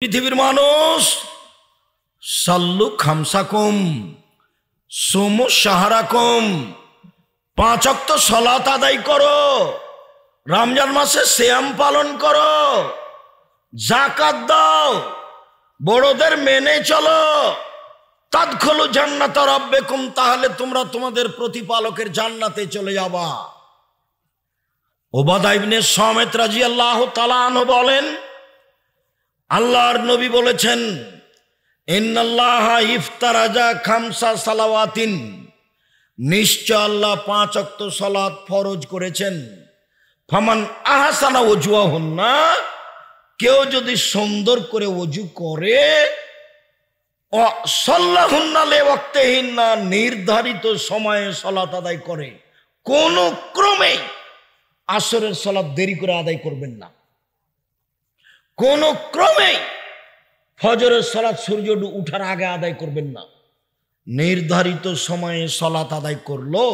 পৃথিবীর মানুষ সাল্লু খামসাকুম সুমু শাহরাকুম, 5 ওয়াক্ত সালাত আদায় করো, রমজান মাসে সিয়াম পালন করো, যাকাত দাও, বড়দের মেনে চলো, তাদখুলু জান্নাতা রাব্বিকুম, তাহলে তোমরা তোমাদের প্রতিপালকের জান্নাতে চলে যাবা। উবাদা ইবনে সামিত রাদিয়াল্লাহু তাআলা আনহু বলেন, আল্লাহর নবী বলেছেন, ইন্নাল্লাহা ইফতারাজা খামসা সালাওয়াতিন, নিশ্চয় আল্লাহ 5 ওয়াক্ত সালাত ফরজ করেছেন। ফামান আহসানা ওযুহুন্না, কেউ যদি সুন্দর করে ওযু করে, ও সাল্লাহুন্না লিওয়াক্তিহিন্না, নির্ধারিত সময়ে সালাত আদায় করে, কোন ক্রমে আসরের সালাত দেরি করে আদায় করবেন না, কোন ক্রমে ফজরের সালাত সূর্য ওঠার আগে আদায় করবেন না, নির্ধারিত সময়ে সালাত আদায় করলো।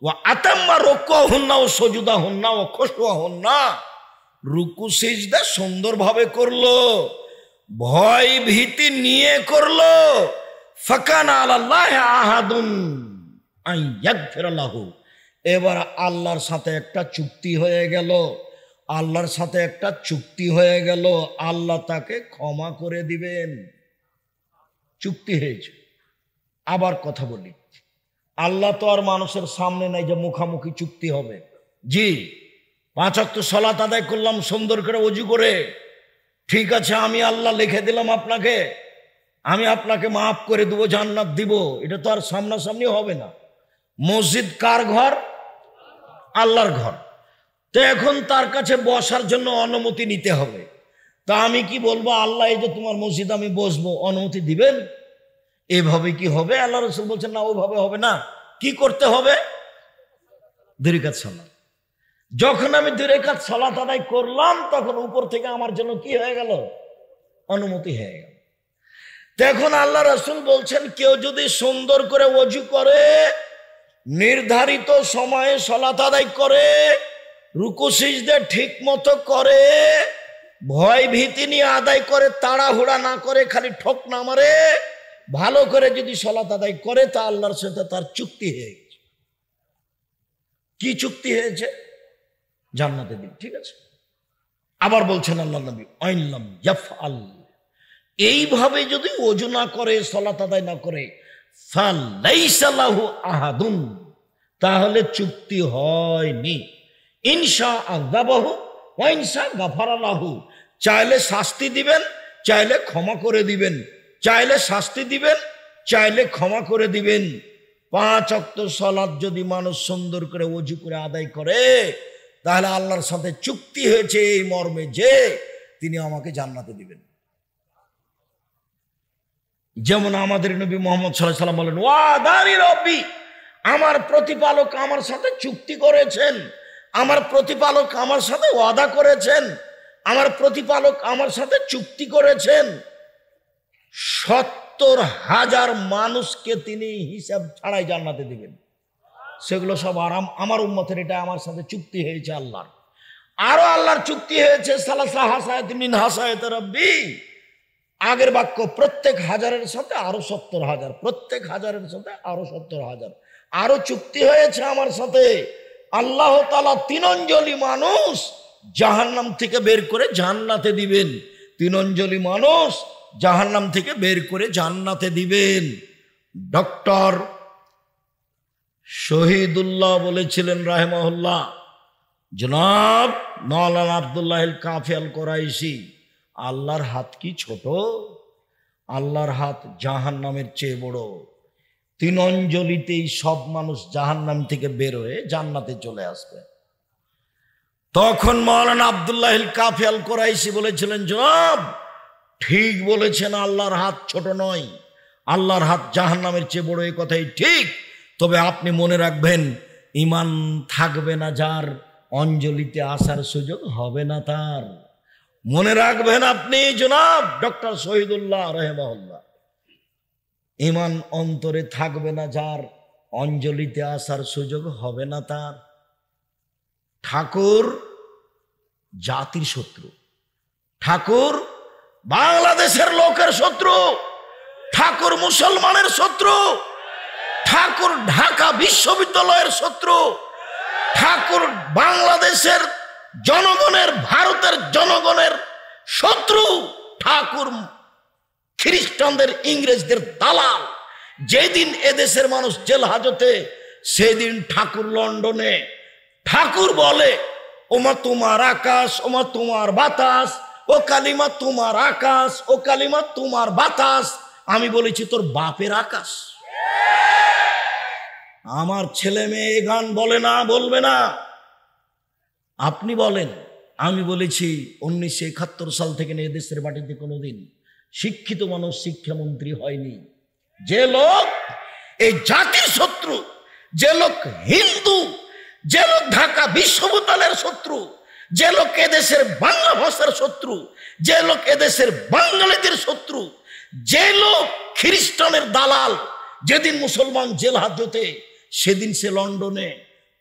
ওয়া আতাম্মা রুকুহুন্না ওয়া সুজুদাহুন্না ওয়া খুশুহুন্না, রুকু সিজদা সুন্দরভাবে করলো, ভয় ভীতি নিয়ে করলো। ফাকানা আলাল্লাহি আহাদুন আন ইয়াগফিরা লাহু, এবার আল্লাহর সাথে একটা চুক্তি হয়ে গেল, আল্লাহর সাথে একটা চুক্তি হয়ে গেল, আল্লাহ তাকে ক্ষমা করে দিবেন। চুক্তি হয়েছে। আবার কথা বলি, আল্লাহ তো আর মানুষের সামনে নাই যে মুখামুখি চুক্তি হবে। জি, 5 ওয়াক্ত সালাত আদায় করলাম সুন্দর করে ওযু করে, ঠিক আছে, আমি আল্লাহ লিখে দিলাম আপনাকে, আমি আপনাকে মাফ করে দেবো, জান্নাত দিব, এটা তো আর সামনাসামনি হবে না। মসজিদ কার ঘর? আল্লাহর ঘর। তো এখন তার কাছে বসার জন্য অনুমতি নিতে হবে। তা আমি কি বলবো, আল্লাহ এই যে তোমার মসজিদ আমি বসবো, অনুমতি দিবেন? এভাবে কি হবে? আল্লাহ রাসূল বলছেন না, ওইভাবে হবে না। কি করতে হবে? 2 রাকাত সালাত। যখন আমি 2 রাকাত সালাত আদায় করলাম, তখন উপর থেকে আমার জন্য কি হয়ে গেল? অনুমতি হয়ে গেল। তখন আল্লাহ রাসূল বলছেন, কেউ যদি সুন্দর করে ওযু করে, নির্ধারিত সময়ে সালাত আদায় করে, রুকু সিজদা ঠিক মতো করে, ভয় ভীতি নিয়ে আদায় করে, তাড়াহুড়া না করে, খালি ঠক না মারে, ভালো করে যদি সালাত আদায় করে, তা আল্লাহর সাথে তার চুক্তি হয়ে গেছে। কি চুক্তি হয়েছে? জান্নাতে দিন। ঠিক আছে। আবার বলছেন আল্লাহ নবী, আইনলাম ইয়াফআল, এইভাবে যদি ওযু না করে, সালাত আদায় না করে, ফালাইসা লাহু আহাদুন, তাহলে চুক্তি হয়নি। ইনশা আযাবাহু ওয়া ইনশা গাফারা লাহু, চাইলে শাস্তি দিবেন, চাইলে ক্ষমা করে দিবেন, চাইলে শাস্তি দিবেন, চাইলে ক্ষমা করে দিবেন। 5 ওয়াক্ত সালাত যদি মানুষ সুন্দর করে ওযু করে আদায় করে, তাহলে আল্লাহর সাথে চুক্তি হয়েছে এই মর্মে যে তিনি আমাকে জান্নাতে দিবেন। যেমন আমাদের নবী মুহাম্মদ সাল্লাল্লাহু আলাইহি ওয়াসাল্লাম বলেন, ওয়াদানি রব্বি, আমার প্রতিপালক আমার সাথে চুক্তি করেছেন, আমার প্রতিপালক আমার সাথে ওয়াদা করেছেন, আমার প্রতিপালক আমার সাথে চুক্তি করেছেন, 70,000 মানুষকে তিনি হিসাব ছাড়াই জান্নাতে দিবেন। সেগুলো সব আরাম, আমার উম্মতের, এটা আমার সাথে চুক্তি হয়েছে আল্লাহর। আরো আল্লাহর চুক্তি হয়েছে, সালাসা হাসায়াত মিন হাসায়াত রাব্বি, আগের বাক্য, প্রত্যেক হাজারের সাথে আরো 70,000, প্রত্যেক হাজারের সাথে আরো 70,000, আরো চুক্তি হয়েছে আমার সাথে। আল্লাহ তাআলা 3 অঞ্জলি মানুষ জাহান্নাম থেকে বের করে জান্নাতে দিবেন, 3 অঞ্জলি মানুষ জাহান্নাম থেকে বের করে জান্নাতে দিবেন। ডক্টর শহীদুল্লাহ বলেছিলেন রাহিমাহুল্লাহ, জনাব মাওলানা আব্দুল্লাহ আল কাফি আল কুরাইশি, আল্লাহর হাত কি ছোট? আল্লাহর হাত জাহান্নামের চেয়ে বড়। 3 অঞ্জলিতেই সব মানুষ জাহান্নাম থেকে বের হয়ে জান্নাতে চলে আসবে। তখন মাওলানা আব্দুল্লাহ আল কাফি আল কুরাইশি বলেছিলেন, জনাব ঠিক বলেছেন, আল্লাহর হাত ছোট নয়, আল্লাহর হাত জাহান্নামের চেয়ে বড়, এই কথাই ঠিক। তবে আপনি মনে রাখবেন, ঈমান থাকবে না যার, অঞ্জলিতে আসার সুযোগ হবে না তার। মনে রাখবেন আপনি জনাব ডক্টর শহীদুল্লাহ রাহিমাহুল্লাহ, ঈমান অন্তরে থাকবে না যার, অঞ্জলিতে আসার সুযোগ হবে না তার। ঠাকুর জাতির শত্রু, ঠাকুর বাংলাদেশের লোকের শত্রু, ঠাকুর মুসলমানের শত্রু, ঠাকুর ঢাকা বিশ্ববিদ্যালয়ের শত্রু, ঠাকুর বাংলাদেশের জনগণের, ভারতের জনগণের শত্রু, ঠাকুর খ্রিস্টানদের, ইংরেজদের দালাল। যেদিন এদেশের মানুষ জেল হাজতে, সেদিন ঠাকুর লন্ডনে। ঠাকুর বলে, ওমা তোমার আকাশ, ওমা তোমার বাতাস, ও কালিমা তোমার আকাশ, ও কালিমা তোমার বাতাস। আমি বলেছি তোর বাপের আকাশ। আমার ছেলে মেয়ে এ গান বলে না, বলবে না। আপনি বলেন। আমি বলেছি 1971 সাল থেকে নিয়ে দেশের মাটিতে কোনোদিন শিক্ষিত মানুষ শিক্ষামন্ত্রী হয়নি। যে লোক এই জাতির শত্রু, যে লোক হিন্দু, যে লোক ঢাকা বিশ্ববিদ্যালয়ের শত্রু, যে লোক এদেশের বাংলা ভাষার শত্রু, যে লোক এদেশের বাঙালিদের শত্রু, যে লোক খ্রিস্টানের দালাল, যেদিন মুসলমান জেল হাজতে সেদিন সে লন্ডনে।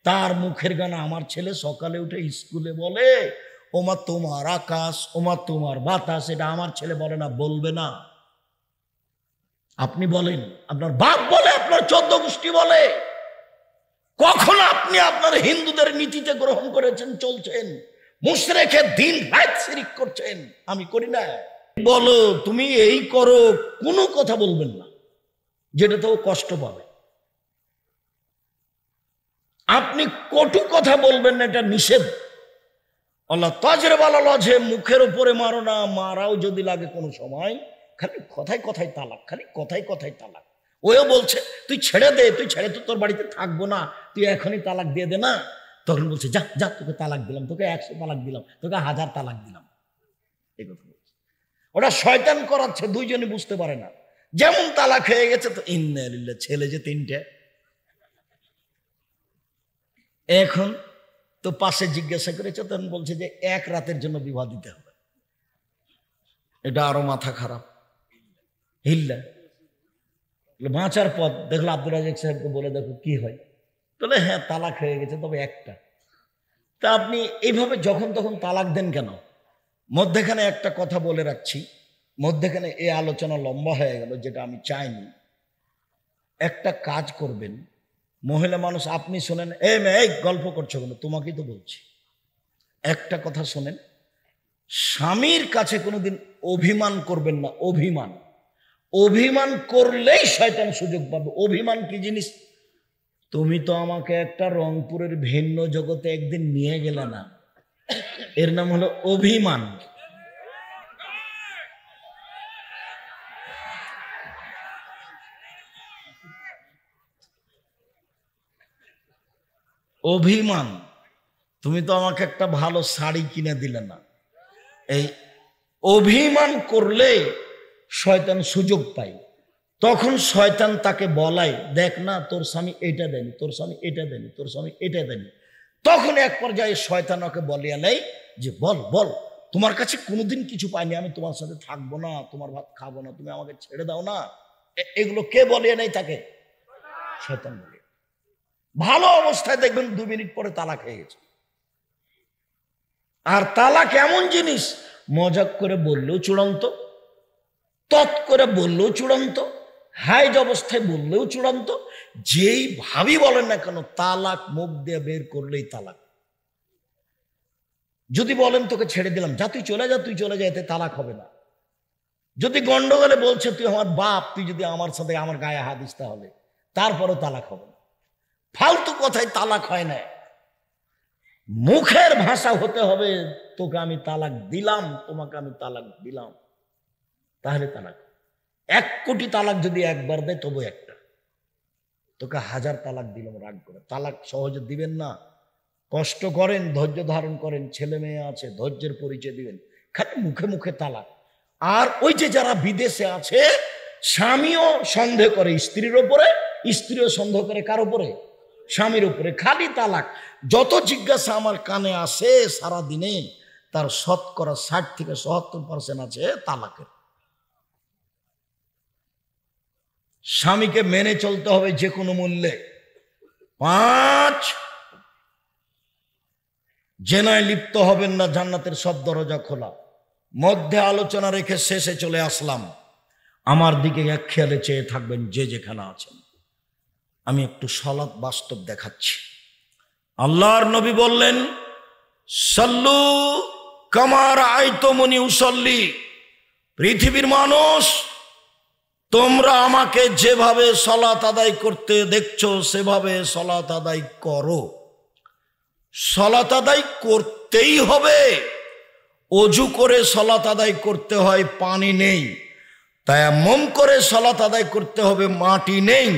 তার মুখের গানা আমার ছেলে সকালে উঠে স্কুলে বলে, ওমা তোমার আকাশ, ওমা তোমার বাতাস। এটা আমার ছেলে বলে না, বলবে না। আপনি বলেন, আপনার বাপ বলে, আপনার 14 গোষ্ঠী বলে। কখন আপনি আপনার হিন্দুদের নীতিতে গ্রহণ করেছেন, চলছেন, মুশরিকে দিন রাত শিরক করছেন? আমি করি না। বলো তুমি এই করো, কোনো কথা বলবেন না, যেটা তো কষ্ট পাবে। আপনি কটু কথা বলবেন না, এটা নিষেধ। আল্লাহ তাজরেবালা লজে, মুখের উপরে মারো না, মারাও যদি লাগে কোনো সময়। খালি কথায় কথায় তালাক, খালি কথায় কথায় তালাক। ওও বলছে তুই ছেড়ে দে, তুই ছেড়ে তো তোর বাড়িতে থাকবো না, তুই এখনই তালাক দিয়ে দে না। তখন বলছে যা যা, তোকে তালাক দিলাম, তোকে 100 তালাক দিলাম, তোকে 1000 তালাক দিলাম। এই কথা বলছে। ওটা শয়তান করাচ্ছে, দুইজনই বুঝতে পারে না। যেমন তালাক হয়ে গেছে তো ইন্না লিল্লাহ, ছেলে যে 3টে। এখন তো পাশে জিজ্ঞাসা করেছে, তখন বলছে যে 1 রাতের জন্য বিবাহ দিতে হবে। এটা আরো মাথা খারাপ। হিল্লা বাঁচার পথ দেখলো, আব্দুল রাজাক সাহেবকে বলে দেখো কি হয়। বলে হ্যাঁ তালাক হয়ে গেছে, তবে একটা। তা আপনি এইভাবে যখন তখন তালাক দেন কেন? মধ্যেখানে একটা কথা বলে রাখছি, মধ্যেখানে এই আলোচনা লম্বা হয়ে গেল, যেটা আমি চাইনি। একটা কাজ করবেন, মহিলা মানুষ আপনি শোনেন, এই গল্প করছো কেন? তোমাকেই তো বলছি। একটা কথা শোনেন, স্বামীর কাছে কোনোদিন অভিমান করবেন না। অভিমান, অভিমান করলেই শয়তান সুযোগ পাবে। অভিমান কি জিনিস? তুমি তো আমাকে একটা রংপুরের ভিন্ন জগতে একদিন নিয়ে গেলে না, এর নাম হলো অভিমান। অভিমান, তুমি তো আমাকে একটা ভালো শাড়ি কিনে দিলে না। এই অভিমান করলে শয়তান সুযোগ পায়। তখন শয়তান তাকে বলায়, দেখ না তোর স্বামী এটা দেনি, তোর স্বামী এটা দেনি, তোর স্বামী এটা দেনি। তখন এক পর্যায়ে শয়তান ওকে বলিয়া নেই যে বল বল, তোমার কাছে কোনোদিন কিছু পাইনি, আমি তোমার সাথে থাকবো না, তোমার ভাত খাবো না, তুমি আমাকে ছেড়ে দাও না। এগুলো কে বলিয়া নেই তাকে? শয়তান বলে। ভালো অবস্থায় দেখবেন 2 মিনিট পরে তালাক হয়ে গেছে। আর তালাক এমন জিনিস, মজাক করে বললেও চূড়ান্ত, তৎ করে বললেও চূড়ান্ত, হাইজ অবস্থায় বললেও চূড়ান্ত। যেই ভাবি বলেন না কেন, তালাক মুখ দিয়ে বের করলেই তালাক। যদি বলেন তোকে ছেড়ে দিলাম, যা তুই চলে যা, তুই চলে যা, এতে তালাক হবে না। যদি গন্ডগোলে বলছে তুই আমার বাপ, তুই যদি আমার সাথে আমার গায়ে হাত দিস, তাহলে তারপরও তালাক হবে না। ফালতু কথায় তালাক হয় না। মুখের ভাষা হতে হবে, তোকে আমি তালাক দিলাম, তোমাকে আমি তালাক দিলাম, তাহলে তালাক। 1 কোটি তালাক যদি একবার দেয় তবু একটা। তোকে 1000 তালাক দিলাম, রাগ করে। তালাক সহজে দিবেন না, কষ্ট করেন, ধৈর্য ধারণ করেন, ছেলে মেয়ে আছে, ধৈর্যের পরিচয় দিবেন। খালি মুখে মুখে তালাক। আর ওই যে যারা বিদেশে আছে, স্বামীও সন্দেহ করে স্ত্রীর ওপরে, স্ত্রীও সন্দেহ করে কার ওপরে? স্বামীর উপরে। খালি তালাক। যত জিজ্ঞাসা আমার কানে আসে সারা দিনে, তার শতকরা 60 থেকে 70% আছে তালাকের। স্বামীকে মেনে চলতে হবে যে কোনো মূল্যে। 5, জেনায় লিপ্ত হবেন না, জান্নাতের সব দরজা খোলা। মধ্যে আলোচনা রেখে শেষে চলে আসলাম। আমার দিকে এক খেয়ালে চেয়ে থাকবেন যে যেখানে আছেন। আমি একটু সলাত বাস্তব দেখাচ্ছি। আল্লাহর নবী বললেন, সাল্লু কামা রাআইতুমুনি উসাল্লি, পৃথিবীর মানুষ তোমরা আমাকে যেভাবে সলাত আদায় করতে দেখছো সেভাবে সলাত আদায় করো। সলাত আদায় করতেই হবে। অজু করে সলাত আদায় করতে হয়, পানি নেই। তায়াম্মুম করে সলাত আদায় করতে হবে, মাটি নেই।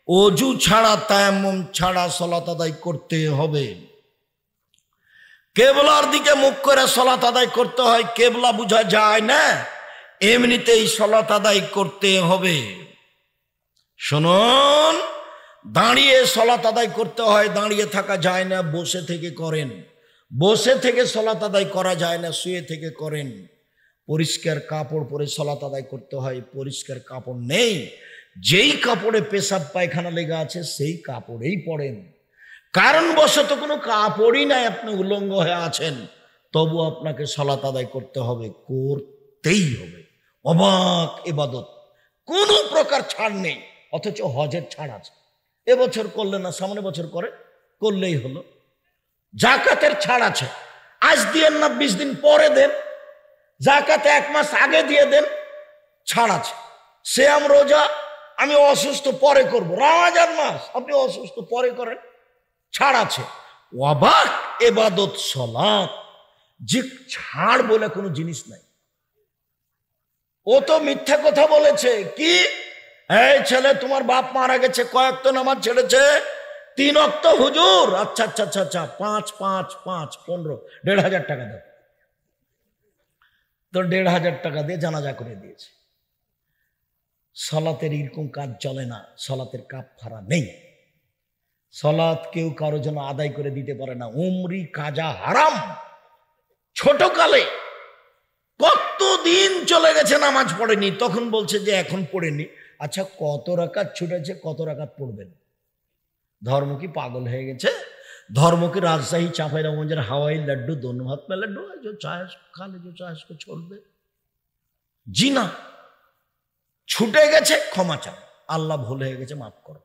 অজু ছাড়া তায়াম্মুম ছাড়া সলাত আদায় করতে হবে। কেবলার দিকে মুখ করে সলাত আদায় করতে হয়, কেবলা বোঝা যায় না, এমনিতেই সলাত আদায় করতে হবে। শুনুন, দাঁড়িয়ে সলাত আদায় করতে হয়, দাঁড়িয়ে থাকা যায় না, বসে থেকে করেন। বসে থেকে সলাত আদায় করা যায় না, শুয়ে থেকে করেন। পরিষ্কার কাপড় পরে সলাত আদায় করতে হয়, পরিষ্কার কাপড় নেই। যেই কাপড়ে পেশাব পায়খানা লেগে আছে সেই কাপড়েই পড়েন। কারণবশত কোনো কাপড়ই নাই, আপনি উলঙ্গ হয়ে আছেন, তবু আপনাকে সলাত আদায় করতে হবে, করতেই হবে। অবাক ইবাদত, কোনো প্রকার ছাড় নেই। অথচ হজের ছাড় আছে। এবছর করলে না, সামনে বছর করে করলেই হলো। জাকাতের ছাড় আছে, আজ দিয়েন না 20 দিন পরে দেন। জাকাতে 1 মাস আগে দিয়ে দেন, ছাড় আছে। সিয়াম রোজা আমি অসুস্থ পরে করব, রমজান মাস আপনি অসুস্থ পরে করেন, ছাড় আছে। অবাক ইবাদত সালাত, যে ছাড় বলে কোনো জিনিস নাই। ও তো মিথ্যা কথা বলেছে। কি, এই ছেলে তোমার বাপ মারা গেছে, কয়েক তো নামাজ ছেড়েছে? 3 ওয়াক্ত হুজুর। আচ্ছা আচ্ছা আচ্ছা আচ্ছা, 5 5 5 15, 1,500 টাকা দাও। তো 1,500 টাকা দিয়ে জানাজা করে দিয়েছে। সলাতের এরকম কাজ চলে না, সলাতের কাফারা নেই। সলাত কেউ কারো জন্য আদায় করে দিতে পারে না। উমরি কাজা হারাম। ছোটকালে কতদিন চলে গেছে নামাজ পড়েনি, তখন বলছে যে এখন পড়েনি। আচ্ছা, কত রাকাত ছুটেছে, কত রাকাত পড়বেন? ধর্ম কি পাগল হয়ে গেছে? धर्म की राजशाही चांपाईनबाबगंज हवाई लड्डू दोनों हाथ में लड्डू है, जो चाहे खा ले, जो चाहे उसको छोड़ दे। जी ना, छूटे गेছে क्षमा চাও, আল্লাহ ভুল হয়ে গেছে, মাফ করো।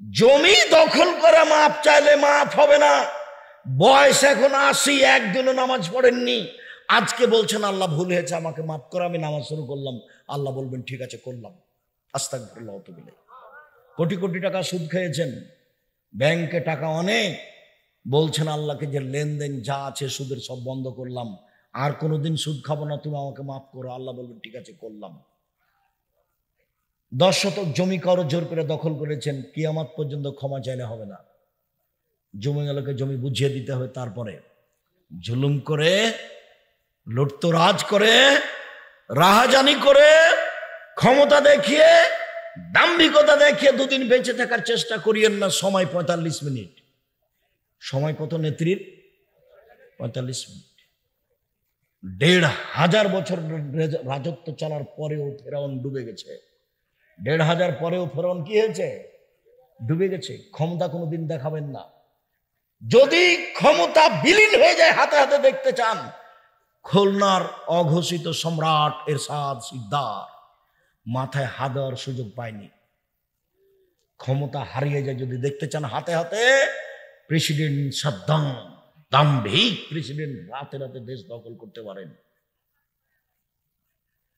জমি দখল করে মাফ চাইলে মাফ হবে না। বয়স এখন 80, একদিনও নামাজ পড়েননি, আজকে বলছেন আল্লাহ ভুল হয়েছে আমাকে মাফ করো, আমি নামাজ শুরু করলাম, আল্লাহ বলবেন ঠিক আছে করলাম, আস্তাগফিরুল্লাহ ওয়া তুবু ইলাইহি। কোটি কোটি টাকা সুদ খেয়েছেন, ব্যাংকে টাকা অনেক, বলছেন আল্লাহকে যে লেনদেন যা আছে সুদের সব বন্ধ করলাম, আর কোনোদিন সুদ খাবো না, তুমি আমাকে মাফ করো, আল্লাহ বলবেন ঠিক আছে করলাম। 10 শতক জমি কারো জোর করে দখল করেছেন, কিয়ামত পর্যন্ত ক্ষমা চাইলে হবে না। জমিগুলোকে জমি বুঝিয়ে দিতে হবে, তারপরে জুলুম করে, লুটতরাজ করে, রাহাজানি করে, ক্ষমতা দেখিয়ে, দাম্ভিকতা দেখিয়ে দুদিন বেঁচে থাকার চেষ্টা করিয়েন না। সময় 45 মিনিট। সময় কত নেত্রীর? 45 মিনিট। 1,500 বছর রাজত্ব চলার পরেও ফেরাউন ডুবে গেছে। 1,500 পরেও ফেরাউন কি হয়েছে? ডুবে গেছে। ক্ষমতা কোনোদিন দেখাবেন না। যদি ক্ষমতা বিলীন হয়ে যায় হাতে হাতে দেখতে চান, খুলনার অঘোষিত সম্রাট এরশাদ সিকদার মাথায় হাত দেওয়ার সুযোগ পায়নি। ক্ষমতা হারিয়ে যায় যদি দেখতে চান হাতে হাতে, প্রেসিডেন্ট সাদ্দাম, দাম্ভিক প্রেসিডেন্ট, রাতে রাতে দেশ দখল করতে পারেন।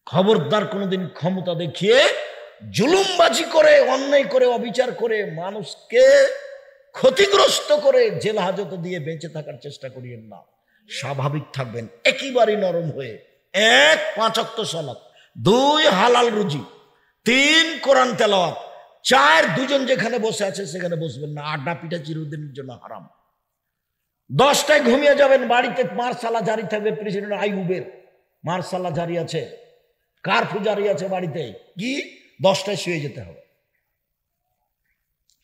খবরদার কোনোদিন ক্ষমতা দেখিয়ে জুলুমবাজি করে, অন্যায় করে, অবিচার করে, মানুষকে ক্ষতিগ্রস্ত করে জেল হাজতে দিয়ে বেঁচে থাকার চেষ্টা করিয়েন না। স্বাভাবিক থাকবেন, একেবারে নরম হয়ে। 1 5 ওয়াক্ত সালাত, 2 হালাল রুজি, 3 কোরআন তেলাওয়াত, 4 দুজন যেখানে বসে আছে সেখানে বসবেন না। আড্ডা পিঠা চিরদিনের জন্য হারাম। 10টায় ঘুমিয়ে যাবেন, বাড়িতে মার্শালা জারি থাকবে, প্রেসিডেন্ট আইয়ুবের মার্শালা জারি আছে, কারফিউ জারি আছে বাড়িতে। কি 10টায় শুয়ে যেতে হবে,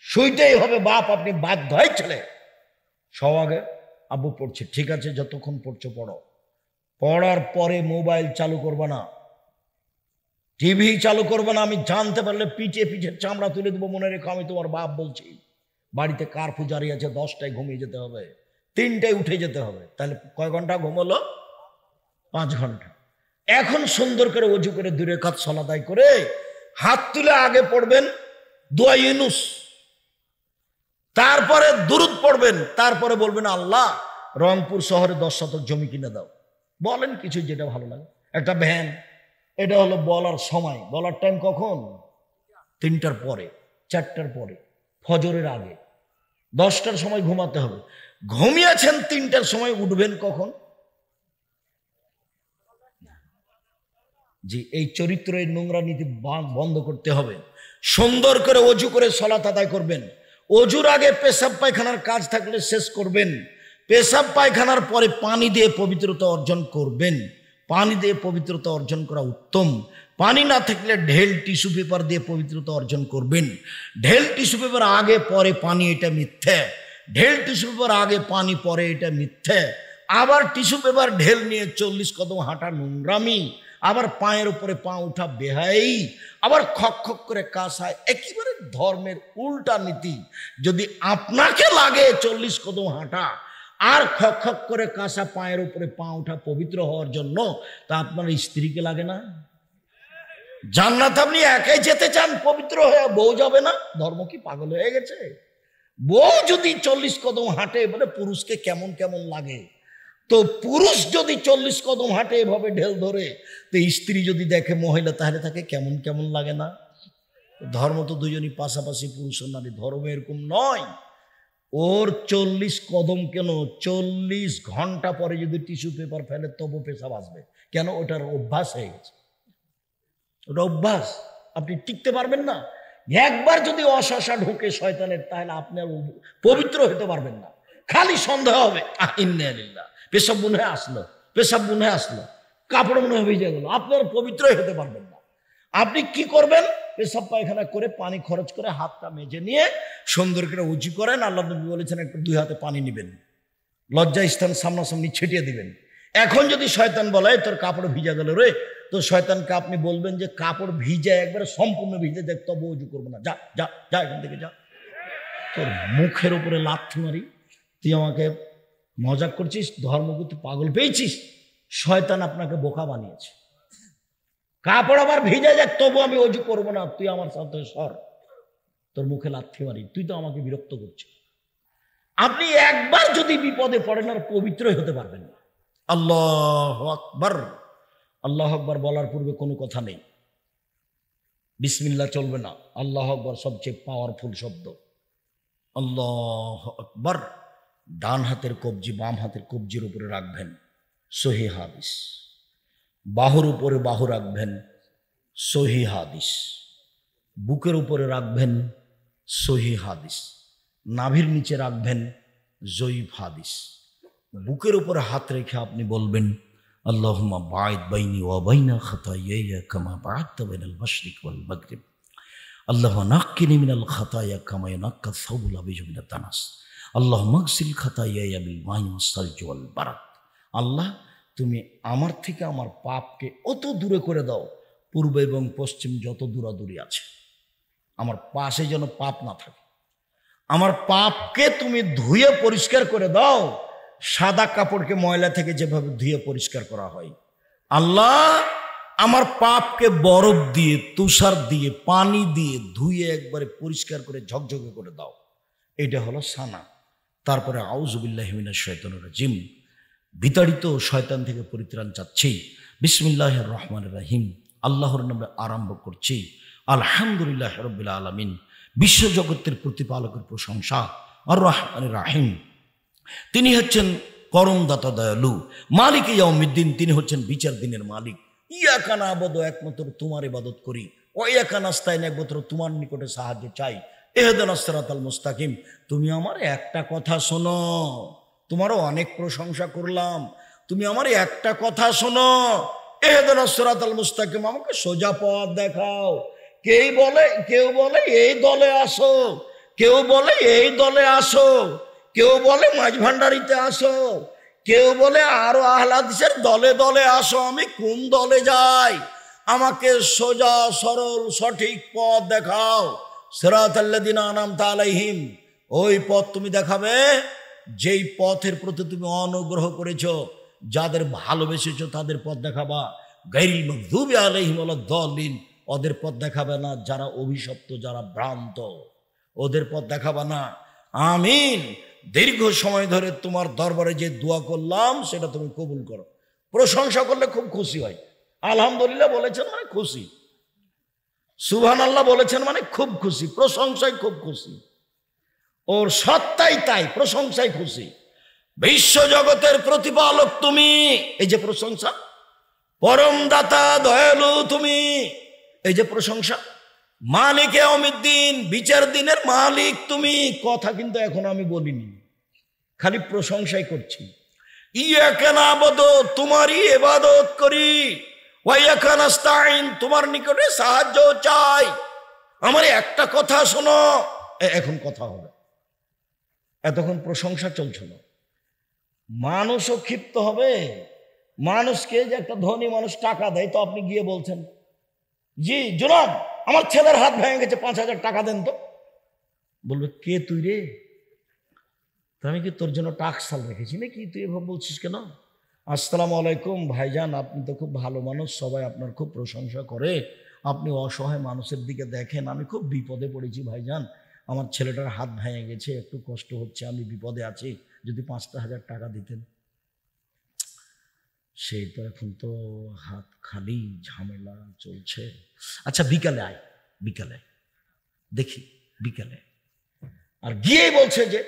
শুইতেই হবে। বাপ আপনি বাধ্য হয়, ছেলে সব আগে আব্বু পড়ছে, ঠিক আছে যতক্ষণ পড়ছো পড়ো, পড়ার পরে মোবাইল চালু করবে না, টিভি চালু করবে না। আমি জানতে পারলে পিঠে পিঠে চামড়া তুলে দেবো, মনে রেখো আমি তোমার বাপ বলছি। বাড়িতে কারফিউ জারি আছে, 10টায় ঘুমিয়ে যেতে হবে, 3টায় উঠে যেতে হবে। তাহলে কয় ঘন্টা ঘুমলো? 5 ঘন্টা। এখন সুন্দর করে ওযু করে 2 রাকাত সালাত আদায় করে হাত তুলে আগে পড়বেন দোয়া ইউনুস, তারপরে দুরূদ পড়বেন, তারপরে বলবেন আল্লাহ রংপুর শহরে 10 শতক জমি কিনে দাও। বলেন কিছু যেটা ভালো লাগে, একটা ভ্যান। এটা হলো বলার সময়। বলার টাইম কখন? 3টার পরে, 4টার পরে, ফজরের আগে। 10টার সময় ঘুমাতে হবে। ঘুমিয়েছেন 3টার সময়, উঠবেন কখন? জি, এই চরিত্র, এই নোংরা নীতি বন্ধ করতে হবে। সুন্দর করে ওযু করে সালাত আদায় করবেন। ওযুর আগে পেশাব পায়খানার কাজ থাকলে শেষ করবেন। পেশাব পায়খানার পরে পানি দিয়ে পবিত্রতা অর্জন করবেন। পানি দিয়ে পবিত্রতা অর্জন করা উত্তম। পানি না থাকলে ঢেল টিস্যু পেপার দিয়ে পবিত্রতা অর্জন করবেন। ঢেল টিস্যু পেপার আগে পরে পানি, এটা মিথ্যে। ঢেল টিস্যু পেপার আগে পানি পরে, এটা মিথ্যে। আবার টিস্যু পেপার ঢেল নিয়ে 40 কদম হাঁটা নোংরামি। আবার পায়ের উপরে পা উঠা বেহাই। আবার খক খক করে কাশায়, একেবারে ধর্মের উল্টা নীতি। যদি আপনাকে লাগে 40 কদম হাঁটা আর খক খক করে কাশা, পায়ের উপরে পা উঠা পবিত্র হওয়ার জন্য, তা আপনার স্ত্রীকে লাগে না? জান্নাত আপনি একাই যেতে চান পবিত্র হয়ে, বউ যাবে না? ধর্ম কি পাগল হয়ে গেছে? বউ যদি 40 কদম হাঁটে বলে পুরুষকে কেমন কেমন লাগে, তো পুরুষ যদি 40 কদম হাঁটে এভাবে ঢেল ধরে, তো স্ত্রী যদি দেখে মহিলা, তাহলে তাকে কেমন কেমন লাগে না? ধর্ম তো দুজনই পাশাপাশি, পুরুষ ও নারী। ধর্ম এরকম নয়। ওর 40 কদম কেন, 40 ঘন্টা পরে যদি টিস্যু পেপার ফেলে তবু পেশাব আসবে। কেন? ওটার অভ্যাস হয়ে গেছে। ওটা অভ্যাস, আপনি টিকতে পারবেন না। একবার যদি অশাসা ঢোকে শয়তানের, তাহলে আপনি আর পবিত্র হতে পারবেন না। খালি সন্দেহ হবে, ইন্নালিল্লাহ, পেশাব মনে হয় আসলো, পেশাব মনে হয় আসলো, কাপড় মনে হয় ভিজে গেল, আপনি আর পবিত্রই হতে পারবেন না। আপনি কি করবেন? পেশাব পায়খানা করে পানি খরচ করে হাতটা মেজে নিয়ে সুন্দর করে উঁচু করেন। আল্লাহ নবী বলেছেন একটু 2 হাতে পানি নেবেন, লজ্জা স্থান সামনাসামনি ছিটিয়ে দিবেন। এখন যদি শয়তান বলে তোর কাপড় ভিজা গেল রে, তো শয়তানকে আপনি বলবেন যে কাপড় ভিজে, একবারে সম্পূর্ণ ভিজে দেখ, তবু উজু করবো না, যা যা যা, এখান থেকে যা। তোর মুখের উপরে লাথি মারি, তুই আমাকে মজাক করছিস? ধর্মকে তুই পাগল পেয়েছিস? শয়তান আপনাকে বোকা বানিয়েছে। কাপড় আবার ভিজে যাক, তবু আমি উজু করবো না, তুই আমার সাথে সর, তোর মুখে লাথি মারি, তুই তো আমাকে বিরক্ত করছিস। আপনি একবার যদি বিপদে পড়েন আর পবিত্রই হতে পারবেন না। আল্লাহু আকবার। আল্লাহু আকবার বলার পূর্বে কোনো কথা নেই, বিসমিল্লাহ চলবে না। আল্লাহু আকবার সবচেয়ে পাওয়ারফুল শব্দ। আল্লাহু আকবার। ডান হাতের কবজি বাম হাতের কবজির উপরে রাখবেন, সহিহ হাদিস। বাহুর উপরে বাহু রাখবেন, সহিহ হাদিস। বুকের উপরে রাখবেন, সহিহ হাদিস। নাভির নিচে রাখবেন, জয়ীফ হাদিস। বুকের উপরে হাত রেখে আপনি বলবেন আল্লাহুম্মা বা'id বাইনি ওয়া বাইনা খাতায়ায়া কামা বা'adta বাইনাল মাশরিক ওয়াল মাগরিব। আল্লাহুম্মা নাক্কিনি মিনাল খাতায়া কামা ইয়ানাক্কা আস-সাওবুল আবিয়্যু মিনাদ দানাস। আল্লাহুম্মা আগসিল খাতায়ায়া বিল মাই ওয়াস সালজি ওয়াল বারাদ। আল্লাহ, তুমি আমার থেকে আমার পাপকে অত দূরে করে দাও, পূর্ব এবং পশ্চিম যত দূরাদূরি আছে, আমার পাশে যেন পাপ না থাকে। আমার পাপকে তুমি ধুয়ে পরিষ্কার করে দাও, সাদা কাপড়কে ময়লা থেকে যেভাবে ধুয়ে পরিষ্কার করা হয়। আল্লাহ, আমার পাপকে বরফ দিয়ে, তুষার দিয়ে, পানি দিয়ে ধুয়ে একবারে পরিষ্কার করে ঝকঝকে করে দাও। এটা হলো সানা। তারপরে আউযু বিল্লাহি মিনাশ শাইতানির রাজিম, বিতাড়িত শয়তান থেকে পরিত্রাণ চাচ্ছি। বিসমিল্লাহির রহমানির রহিম, আল্লাহর নামে আরম্ভ করছি। আলহামদুলিল্লাহ রাব্বিল আলামিন, বিশ্বজগতের প্রতিপালকের প্রশংসা। আর রহমানির রহিম, তিনি হচ্ছেন করমদাতা, দয়ালু। মালিক ইয়াউমিদ্দিন, তিনি হচ্ছেন বিচার দিনের মালিক। ইয়াকা না'বুদু, একমাত্র তোমার ইবাদত করি। ওয়া ইয়াকা নাস্তাইন, একমাত্র তোমার নিকটে সাহায্য চাই। ইহদিনাস সিরাতাল মুস্তাকিম, তুমি আমার একটা কথা শোনো। তোমারও অনেক প্রশংসা করলাম, তুমি আমার একটা কথা শোনো। ইহদিনাস সিরাতাল মুস্তাকিম, আমাকে সোজা পথ দেখাও। কেউ বলে এই দলে আসো, কেউ বলে এই দলে আসো, কেউ বলে মাঝ ভান্ডারিতে আসো, কেউ বলে আরো আহলে হাদিসের দলে দলে আসো। আমি কোন দলে যাই? আমাকে সোজা সরল সঠিক পথ দেখাও। সিরাতাল্লাযিনা আনআমতা আলাইহিম, ওই পথ তুমি দেখাবে যেই পথের প্রতি তুমি অনুগ্রহ করেছো। যাদের ভালোবেসেছো তাদের পথ দেখাবা, গায়রিল মাগদুবি আলাইহিম ওয়ালাদ-দাল্লিন ওদের পথ দেখাবে না, যারা অভিশপ্ত যারা ভ্রান্ত ওদের পথ দেখাবা না। আমিন। দীর্ঘ সময় ধরে তোমার দরবারে যে দোয়া করলাম সেটা তুমি কবুল করো। প্রশংসা করলে খুব খুশি হয়। আলহামদুলিল্লাহ বলেছেন মানে খুশি, সুবহানাল্লাহ বলেছেন মানে খুব খুশি, প্রশংসায় খুব খুশি। ওর সত্তাই তাই, প্রশংসায় খুশি। বিশ্ব জগতের প্রতিপালক তুমি, এই যে প্রশংসা। পরম দাতা দয়ালু তুমি, এই যে প্রশংসা। মালিক ইয়াউমিদ্দিন, বিচার দিনের মালিক তুমি। কথা কিন্তু এখন আমি বলিনি, খালি প্রশংসাই করছি। ইয়াকা না'বুদু, তোমারই ইবাদত করি। ওয়া ইয়াকা নাস্তাঈন, তোমার নিকটে সাহায্য চাই। আমার একটা কথা শোনো, এখন কথা হবে। এতক্ষণ প্রশংসা চলছিল। মানুষও ক্ষিপ্ত হবে। মানুষকে যে একটা ধনী মানুষ টাকা দেয়, তো আপনি গিয়ে বলছেন জি জনাব আমার ছেলের হাত ভেঙে গেছে, 5,000 টাকা দেন তো। বলবে কে তুই রে? আমি কি তোর জন্য টাকশাল রেখেছি নাকি? তুই এভাবে বলছিস কেন? আসসালামু আলাইকুম ভাইজান, আপনি তো খুব ভালো মানুষ, সবাই আপনার খুব প্রশংসা করে, আপনি অসহায় মানুষের দিকে দেখেন। আমি খুব বিপদে পড়েছি ভাইজান, আমার ছেলেটার হাত ভেঙে গেছে, একটু কষ্ট হচ্ছে, আমি বিপদে আছি, যদি 5,000 টাকা দিতেন। সেই তো এখন তো হাত খালি, ঝামেলা চলছে। আচ্ছা বিকালে আয়, বিকালে দেখি, বিকালে। আর গিয়ে বলছে যে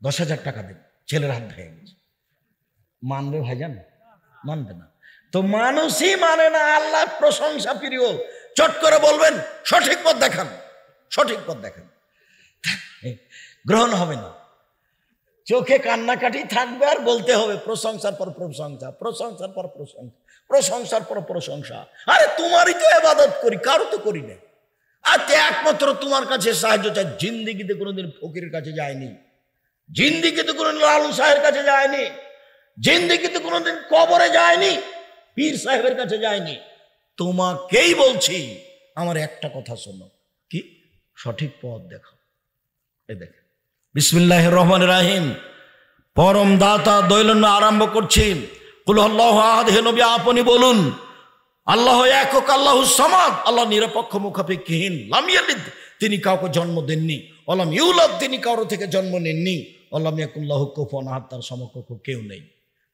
10,000 টাকা দেন, ছেলের হাত ভেঙে গেছে। মানবে ভাইজান? মানবে না। তো মানুষই মানে না, আল্লাহ প্রশংসা প্রিয়। চট করে বলবেন সঠিক পথ দেখান, সঠিক পথ দেখান, গ্রহণ হবে না। চোখে কান্নাকাটি থাকবে আর বলতে হবে প্রশংসার পর প্রশংসা, প্রশংসার পর প্রশংসা, প্রশংসার পর প্রশংসা। আরে তোমারই তো ইবাদত করি, কারো তো করি না। আর একমাত্র তোমার কাছে সাহায্য চাই। জিন্দিগিতে কোনোদিন ফকিরের কাছে যায়নি, জিন্দিগিতে কোনোদিন লালু সাহেবের কাছে যায়নি, জিন্দিগিতে কোনোদিন কবরে যায়নি, পীর সাহেবের কাছে যায়নি। তোমাকেই বলছি, আমার একটা কথা শোনো। কি? সঠিক পথ দেখো। এই দেখো, বিসমিল্লাহির রহমানির রহিম। পরম দাতা দয়ালু আরম্ভ করছি। কুল আল্লাহু আহাদ, হে নবী আপনি বলুন আল্লাহ একক, আল্লাহুস সামাদ, আল্লাহ নিরপেক্ষ মুখাপেক্ষীহীন। লাম ইয়ালিদ, তিনি কাউকে জন্ম দেননি। ওয়ালাম ইউলাদ, তিনি কারো থেকে জন্ম নেননি। ওয়ালাম ইয়াকুল লাহু কুফুয়ান আহাদ, তার সমকক্ষ কেউ নেই।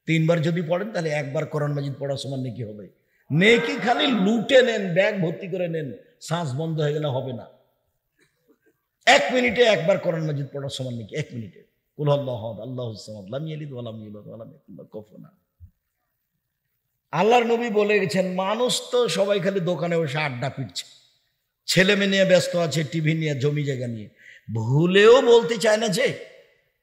3 বার যদি পড়েন তাহলে 1 বার কোরআন মাজিদ পড়ার সমান নেকি হবে। নেকি খালি লুটে নেন, ব্যাগ ভর্তি করে নেন, শ্বাস বন্ধ হয়ে গেলে হবে না। 1 মিনিটে 1 বার কোরআন মাজিদ পড়ার সমান নাকি? 1 মিনিটে কুল আল্লাহু আহাদ, আল্লাহুস সামাদ, লাম ইয়ালিদ ওয়ালাম ইউলাদ ওয়ালাম ইয়াকুল লাহু কুফুয়ান আহাদ। আল্লাহর নবী বলে গেছেন, মানুষ তো সবাই খালি দোকানে বসে আড্ডা পিটছে, ছেলে মেয়ে নিয়ে ব্যস্ত আছে, টিভি নিয়ে, জমি জায়গা নিয়ে। ভুলেও বলতে চায় না যে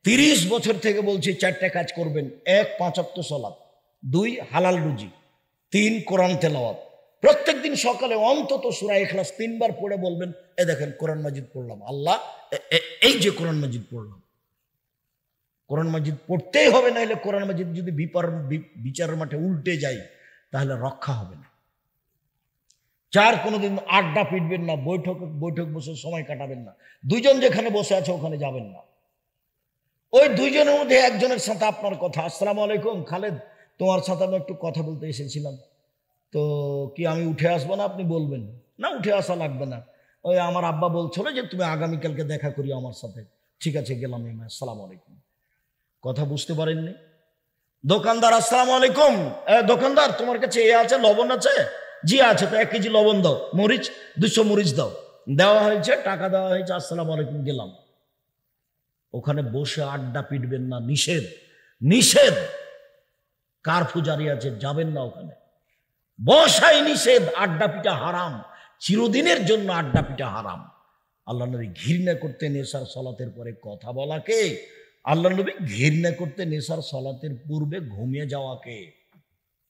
30 বছর থেকে বলছি 4টা কাজ করবেন। 1 5 ওয়াক্ত সালাত, 2 হালাল রুজি, 3 কোরআন তেলাওয়াত। প্রত্যেক দিন সকালে অন্তত সূরা ইখলাস 3 বার পড়ে বলবেন এ দেখেন কোরআন মাজিদ পড়লাম, আল্লাহ এই যে কোরআন মাজিদ পড়লাম। কোরআন মাজিদ পড়তেই হবে, না হলে কোরআন মাজিদ যদি বিচারের মাঠে উল্টে যায় তাহলে রক্ষা হবে না। 4 কোনোদিন আড্ডা পিটবেন না, বৈঠক বসে সময় কাটাবেন না। 2 জন যেখানে বসে আছে ওখানে যাবেন না। ওই 2 জনের মধ্যে একজনের সাথে আপনার কথা, আসসালামু আলাইকুম খালেদ, তোমার সাথে আমি একটু কথা বলতে এসেছিলাম, তো কি আমি উঠে আসবো না? আপনি বলবেন না উঠে আসা লাগবে না, ওই আমার আব্বা বলছিল যে তুমি আগামীকালকে দেখা করি আমার সাথে। ঠিক আছে গেলাম, আসসালামু আলাইকুম। কথা বুঝতে পারেননি? দোকানদার, আসসালামু আলাইকুম, দোকানদার তোমার কাছে এ আছে, লবণ আছে? জি আছে। তো 1 কেজি লবণ দাও, মরিচ 200 মরিচ দাও। দেওয়া হয়েছে, টাকা দেওয়া হয়েছে, আসসালামু আলাইকুম, গেলাম। ওখানে বসে আড্ডা পিটবেন না, নিষেধ, নিষেধ। কারফিউ জারি আছে, যাবেন না ওখানে, বসাই নিষেধ। আড্ডা পিটা হারাম, চিরদিনের জন্য আড্ডা পিটা হারাম। আল্লাহ নবী ঘৃণা করতেন এশার সালাতের পরে কথা বলাকে। আল্লাহ নবী ঘৃণা করতেন এশার সালাতের পূর্বে ঘুমিয়ে যাওয়াকে।